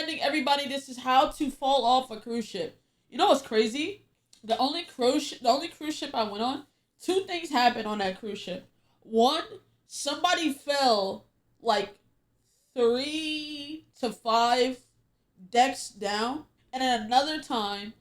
understanding, everybody, this is how to fall off a cruise ship. You know what's crazy? The only cruise ship I went on, 2 things happened on that cruise ship. One, somebody fell like 3 to 5 decks down, and then another time,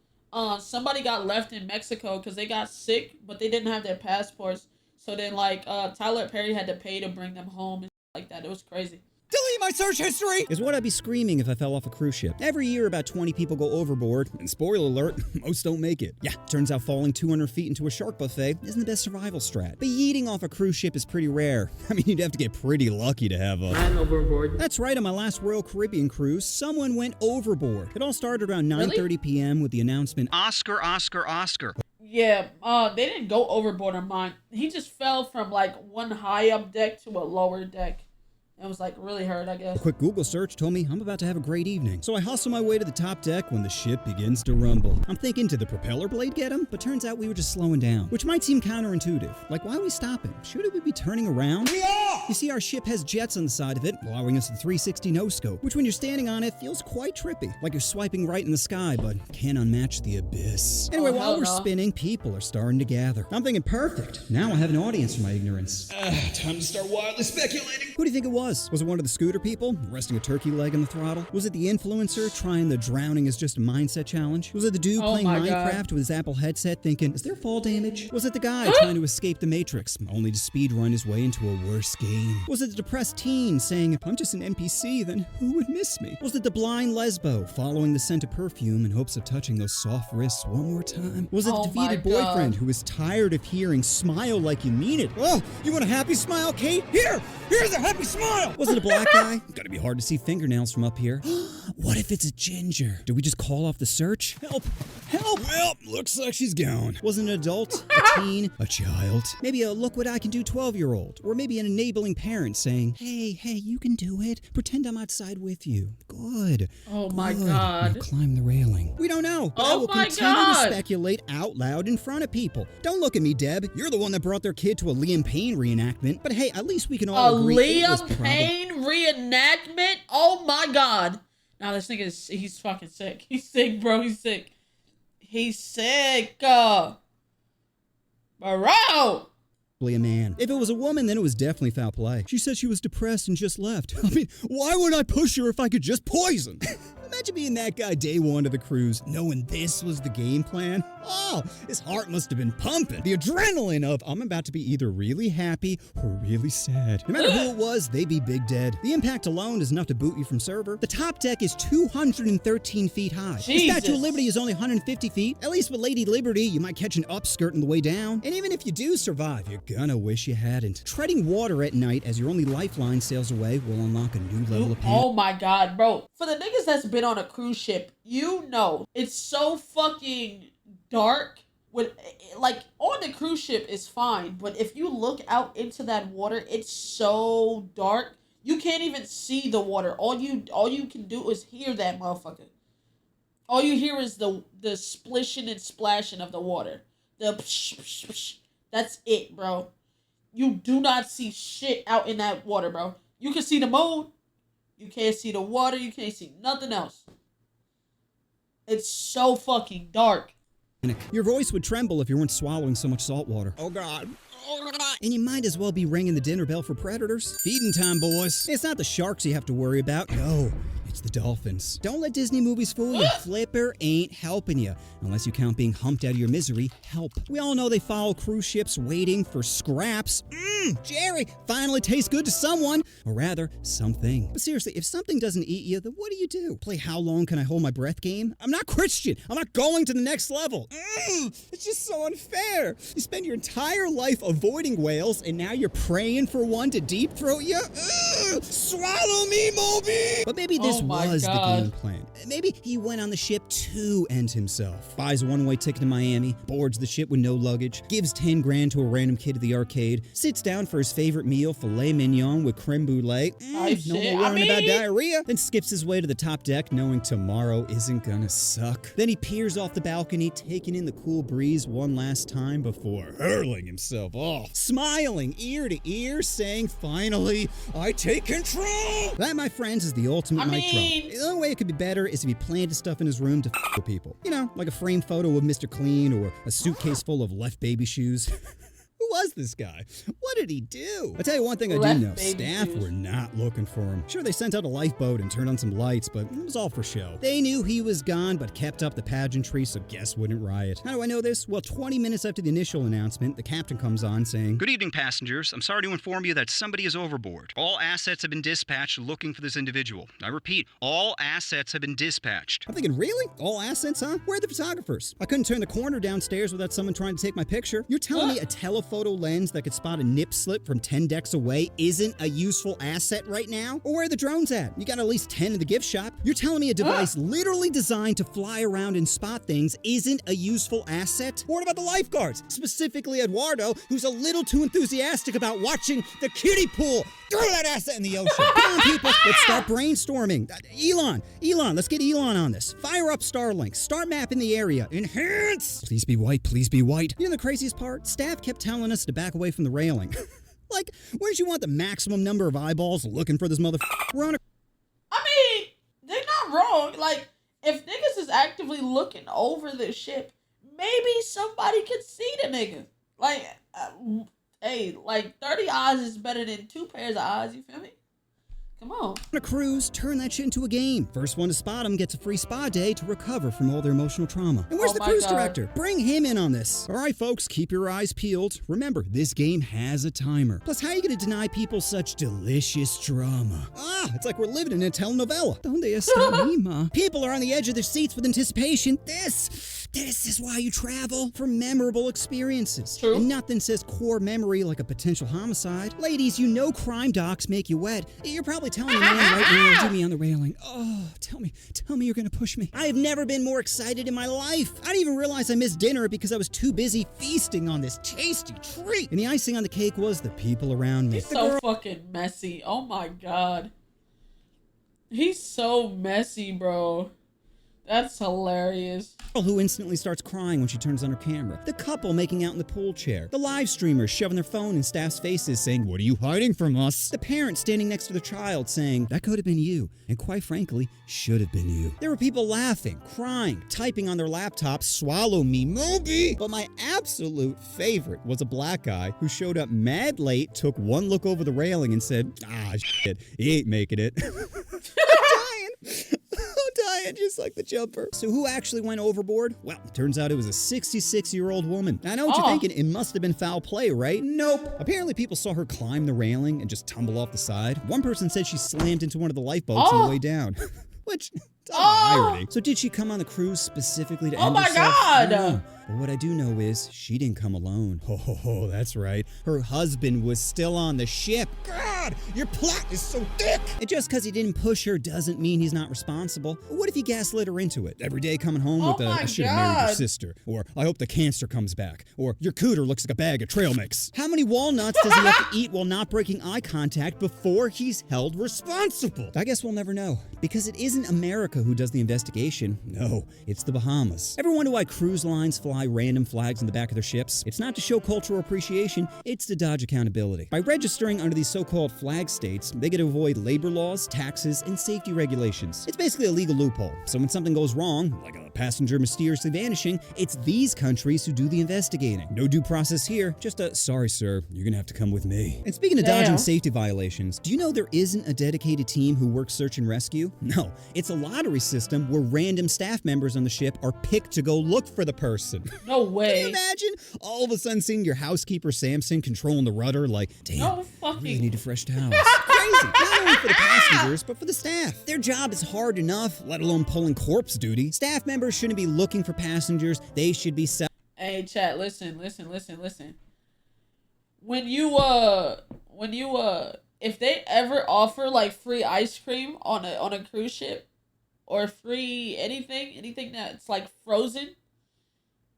somebody got left in Mexico because they got sick, but they didn't have their passports. So then, like, Tyler Perry had to pay to bring them home and like that. It was crazy. Delete my search history! Is what I'd be screaming if I fell off a cruise ship. Every year, about 20 people go overboard, and spoiler alert, most don't make it. Yeah, turns out falling 200 feet into a shark buffet isn't the best survival strat. But yeeting off a cruise ship is pretty rare. I mean, you'd have to get pretty lucky to have a... I'm overboard. That's right, on my last Royal Caribbean cruise, someone went overboard. It all started around 9:30 p.m. with the announcement, Oscar, Oscar, Oscar. Yeah, they didn't go overboard on mine. He just fell from, like, one high up deck to a lower deck. It was, like, really hurt, I guess. A quick Google search told me I'm about to have a great evening. So I hustle my way to the top deck when the ship begins to rumble. I'm thinking, did the propeller blade get him? But turns out we were just slowing down, which might seem counterintuitive. Like, why are we stopping? Shouldn't we be turning around? We are! You see, our ship has jets on the side of it, allowing us a 360 no-scope, which when you're standing on it feels quite trippy. Like you're swiping right in the sky, but can't unmatch the abyss. Anyway, while we're spinning, people are starting to gather. I'm thinking, perfect. Now I have an audience for my ignorance. Time to start wildly speculating. Who do you think it was? Was it one of the scooter people, resting a turkey leg on the throttle? Was it the influencer trying the drowning is just a mindset challenge? Was it the dude playing Minecraft with his Apple headset thinking, is there fall damage? Was it the guy trying to escape the Matrix, only to speedrun his way into a worse game? Was it the depressed teen saying, if I'm just an NPC, then who would miss me? Was it the blind lesbo following the scent of perfume in hopes of touching those soft wrists one more time? Was it the defeated boyfriend who was tired of hearing smile like you mean it? Oh, you want a happy smile, Kate? Here's a happy smile! Was it a black guy? Gotta be hard to see fingernails from up here. What if it's a ginger? Did we just call off the search? Help! Help! Well, looks like she's gone. Was it an adult, a teen, a child? Maybe a look what I can do 12-year-old. Or maybe an enabling parent saying, hey, you can do it. Pretend I'm outside with you. Good. Oh my God. Now climb the railing. We don't know, but I will continue to speculate out loud in front of people. Don't look at me, Deb. You're the one that brought their kid to a Liam Payne reenactment. But hey, at least we can all agree. Liam Payne reenactment? Oh my God. Now this nigga he's fucking sick. He's sick, bro. He's sick. He's sick. Bro. A man. If it was a woman, then it was definitely foul play. She said she was depressed and just left. I mean, why would I push her if I could just poison? Imagine being that guy day one of the cruise, knowing this was the game plan. Oh, his heart must have been pumping. The adrenaline of, I'm about to be either really happy or really sad. No matter who it was, they'd be big dead. The impact alone is enough to boot you from server. The top deck is 213 feet high. Jesus. The Statue of Liberty is only 150 feet. At least with Lady Liberty, you might catch an upskirt on the way down. And even if you do survive, you're gonna wish you hadn't. Treading water at night as your only lifeline sails away will unlock a new level of pain. Oh my God, bro. For the niggas that's been on a cruise ship, you know, it's so fucking dark. With, like, on the cruise ship is fine, but if you look out into that water, it's so dark. You can't even see the water. All you can do is hear that motherfucker. All you hear is the splishing and splashing of the water. The psh, psh, psh. That's it, bro. You do not see shit out in that water, bro. You can see the moon. You can't see the water. You can't see nothing else. It's so fucking dark. Your voice would tremble if you weren't swallowing so much salt water. Oh God. And you might as well be ringing the dinner bell for predators. Feeding time, boys. It's not the sharks you have to worry about. No, it's the dolphins. Don't let Disney movies fool you. Flipper ain't helping you. Unless you count being humped out of your misery, help. We all know they follow cruise ships waiting for scraps. Jerry, finally tastes good to someone. Or rather, something. But seriously, if something doesn't eat you, then what do? Play how long can I hold my breath game? I'm not Christian. I'm not going to the next level. It's just so unfair. You spend your entire life avoiding whales, and now you're praying for one to deep throat you? Swallow me, Moby! But maybe this was the game plan. Maybe he went on the ship to end himself. Buys a one-way ticket to Miami, boards the ship with no luggage, gives 10 grand to a random kid at the arcade, sits down for his favorite meal, filet mignon with creme brulee. No more worrying about diarrhea. Then skips his way to the top deck knowing tomorrow isn't gonna suck. Then he peers off the balcony, taking in the cool breeze one last time before hurling himself off, smiling ear to ear, saying, finally, I take control! That, my friends, is the ultimate mic drop. The only way it could be better is if he planted stuff in his room to f with people. You know, like a framed photo of Mr. Clean or a suitcase full of left baby shoes. Who was this guy? What did he do? I'll tell you one thing I do know. Staff were not looking for him. Sure, they sent out a lifeboat and turned on some lights, but it was all for show. They knew he was gone, but kept up the pageantry so guests wouldn't riot. How do I know this? Well, 20 minutes after the initial announcement, the captain comes on saying, "Good evening, passengers. I'm sorry to inform you that somebody is overboard. All assets have been dispatched looking for this individual. I repeat, all assets have been dispatched." I'm thinking, really? All assets, huh? Where are the photographers? I couldn't turn the corner downstairs without someone trying to take my picture. You're telling me a telephoto lens that could spot a nip slip from 10 decks away isn't a useful asset right now? Or where are the drones at? You got at least 10 in the gift shop. You're telling me a device literally designed to fly around and spot things isn't a useful asset? What about the lifeguards? Specifically Eduardo, who's a little too enthusiastic about watching the kiddie pool. Throw that asset in the ocean. Come on, people. Let's start brainstorming. Elon, let's get Elon on this. Fire up Starlink. Start mapping the area. Enhance. Please be white. Please be white. You know the craziest part? Staff kept telling us to back away from the railing. Like, where'd you want the maximum number of eyeballs looking for this motherfucker? We're on a... I mean, they're not wrong. Like, if niggas is actively looking over the ship, maybe somebody could see the nigga. Like, hey, like 30 eyes is better than 2 pairs of eyes, you feel me? Come on. On a cruise, turn that shit into a game. First one to spot him gets a free spa day to recover from all their emotional trauma. And where's the cruise director? Bring him in on this. All right, folks, keep your eyes peeled. Remember, this game has a timer. Plus, how are you going to deny people such delicious drama? It's like we're living in a telenovela. Donde está mi ma? People are on the edge of their seats with anticipation. This is why you travel, for memorable experiences. True. And nothing says core memory like a potential homicide. Ladies, you know crime docs make you wet. You're probably telling a man right now, do me on the railing. Oh, tell me you're gonna push me. I have never been more excited in my life. I didn't even realize I missed dinner because I was too busy feasting on this tasty treat. And the icing on the cake was the people around me. He's so fucking messy. Oh my God. He's so messy, bro. That's hilarious. Who instantly starts crying when she turns on her camera. The couple making out in the pool chair. The live streamers shoving their phone in staff's faces saying, "What are you hiding from us?" The parent standing next to their child saying, "That could have been you, and quite frankly, should have been you." There were people laughing, crying, typing on their laptops, "Swallow me, Moby!" But my absolute favorite was a black guy who showed up mad late, took one look over the railing and said, shit, he ain't making it. Dying just like the jumper. So who actually went overboard? Well, it turns out it was a 66-year-old woman. I know what you're thinking. It must have been foul play, right? Nope. Apparently people saw her climb the railing and just tumble off the side. One person said she slammed into one of the lifeboats on the way down. Which, irony. So did she come on the cruise specifically to end herself? God! No. But what I do know is she didn't come alone. Oh, that's right. Her husband was still on the ship. God, your plot is so thick. And just because he didn't push her doesn't mean he's not responsible. What if he gaslit her into it? Every day coming home with I should have married your sister. Or I hope the cancer comes back. Or your cooter looks like a bag of trail mix. How many walnuts does he have to eat while not breaking eye contact before he's held responsible? I guess we'll never know. Because it isn't America who does the investigation. No, it's the Bahamas. Ever wonder why cruise lines fly random flags in the back of their ships? It's not to show cultural appreciation, it's to dodge accountability. By registering under these so-called flag states, they get to avoid labor laws, taxes, and safety regulations. It's basically a legal loophole. So when something goes wrong, like a passenger mysteriously vanishing, it's these countries who do the investigating. No due process here, just a, "Sorry sir, you're gonna have to come with me." And speaking of dodging safety violations, do you know there isn't a dedicated team who works search and rescue? No, it's a lottery system where random staff members on the ship are picked to go look for the person. No way. Can you imagine all of a sudden seeing your housekeeper Samson controlling the rudder like, damn, I really need a fresh towel. Crazy. Not only for the passengers, but for the staff. Their job is hard enough, let alone pulling corpse duty. Staff members shouldn't be looking for passengers. They should be Hey, chat, listen. When you if they ever offer like free ice cream on a cruise ship, or free anything that's like frozen.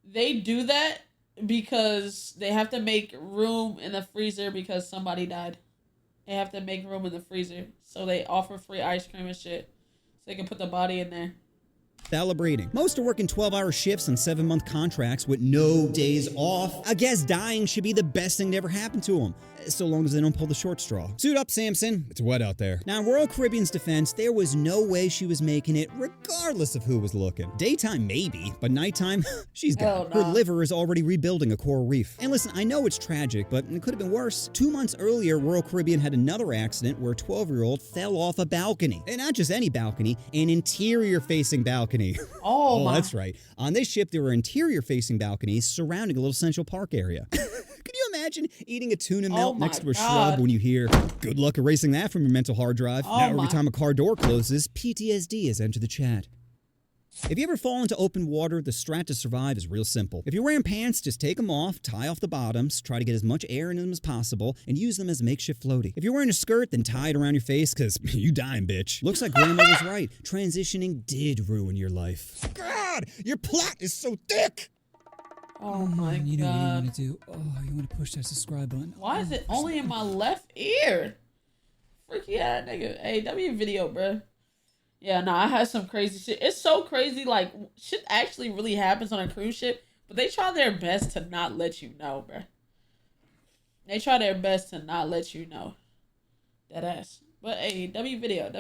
They do that because they have to make room in the freezer because somebody died. They have to make room in the freezer. So they offer free ice cream and shit. So they can put the body in there. Celebrating. Most are working 12-hour shifts on 7-month contracts with no days off. I guess dying should be the best thing to ever happen to them, so long as they don't pull the short straw. Suit up, Samson. It's wet out there. Now, in Royal Caribbean's defense, there was no way she was making it, regardless of who was looking. Daytime, maybe, but nighttime, she's gone. Her liver is already rebuilding a coral reef. And listen, I know it's tragic, but it could have been worse. 2 months earlier, Royal Caribbean had another accident where a 12-year-old fell off a balcony. And not just any balcony, an interior-facing balcony. Oh, that's right. On this ship, there were interior-facing balconies surrounding a little Central Park area. Can you imagine eating a tuna melt next to a shrub when you hear, good luck erasing that from your mental hard drive? Now every time a car door closes, PTSD has entered the chat. If you ever fall into open water, the strat to survive is real simple. If you're wearing pants, just take them off, tie off the bottoms, try to get as much air in them as possible, and use them as a makeshift floaty. If you're wearing a skirt, then tie it around your face, because you dying, bitch. Looks like Grandma was right. Transitioning did ruin your life. God, your plot is so thick! Oh my God. You know what you want to do? Oh, you want to push that subscribe button. Why is it only in my left ear? Freaky ass nigga. Hey, W video, bruh. Yeah, nah, I had some crazy shit. It's so crazy, like, shit actually really happens on a cruise ship, but they try their best to not let you know, bruh. They try their best to not let you know. That ass. But, hey, W video.